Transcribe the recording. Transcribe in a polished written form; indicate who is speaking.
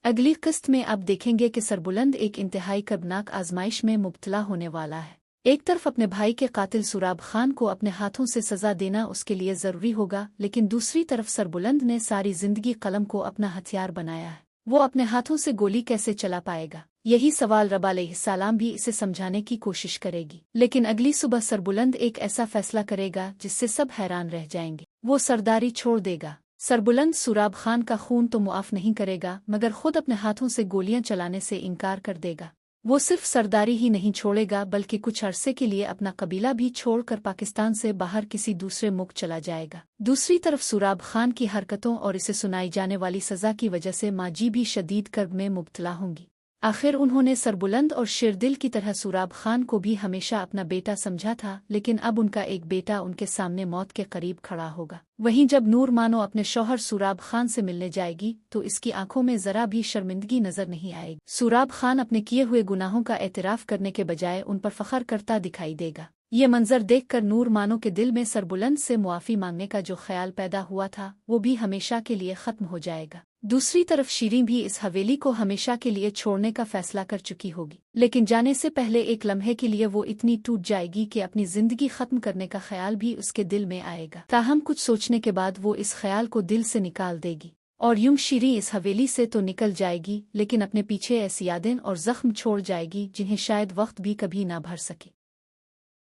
Speaker 1: अगली किस्त में अब देखेंगे कि सरबुलंद एक इंतहाई कर्बनाक आजमाइश में मुब्तला होने वाला है। एक तरफ अपने भाई के कातिल सुराब खान को अपने हाथों से सजा देना उसके लिए जरूरी होगा, लेकिन दूसरी तरफ सरबुलंद ने सारी जिंदगी कलम को अपना हथियार बनाया है। वो अपने हाथों से गोली कैसे चला पाएगा? यही सवाल रब अलैहिस्सलाम भी इसे समझाने की कोशिश करेगी। लेकिन अगली सुबह सरबुलंद एक ऐसा फैसला करेगा जिससे सब हैरान रह जाएंगे। वो सरदारी छोड़ देगा। सरबुलंद सुराब खान का खून तो मुआफ नहीं करेगा, मगर खुद अपने हाथों से गोलियां चलाने से इनकार कर देगा। वो सिर्फ सरदारी ही नहीं छोड़ेगा, बल्कि कुछ अरसे के लिए अपना कबीला भी छोड़कर पाकिस्तान से बाहर किसी दूसरे मुल्क चला जाएगा। दूसरी तरफ सुराब खान की हरकतों और इसे सुनाई जाने वाली सजा की वजह से माजी भी शदीद कर्ब में मुब्तला होंगी। आखिर उन्होंने सरबुलंद और शेरदिल की तरह सुराब खान को भी हमेशा अपना बेटा समझा था, लेकिन अब उनका एक बेटा उनके सामने मौत के करीब खड़ा होगा। वहीं जब नूर मानो अपने शौहर सुराब खान से मिलने जाएगी तो इसकी आंखों में जरा भी शर्मिंदगी नजर नहीं आएगी। सुराब खान अपने किए हुए गुनाहों का एतराफ करने के बजाय उन पर फखर करता दिखाई देगा। ये मंजर देखकर नूर मानो के दिल में सरबुलंद से मुआफी मांगने का जो ख्याल पैदा हुआ था वो भी हमेशा के लिए खत्म हो जाएगा। दूसरी तरफ शीरीं भी इस हवेली को हमेशा के लिए छोड़ने का फैसला कर चुकी होगी, लेकिन जाने से पहले एक लम्हे के लिए वो इतनी टूट जाएगी कि अपनी जिंदगी खत्म करने का ख्याल भी उसके दिल में आएगा। ताहम कुछ सोचने के बाद वो इस ख्याल को दिल से निकाल देगी और यूं शीरीं इस हवेली से तो निकल जाएगी, लेकिन अपने पीछे ऐसी यादें और जख्म छोड़ जाएगी जिन्हें शायद वक्त भी कभी ना भर सके।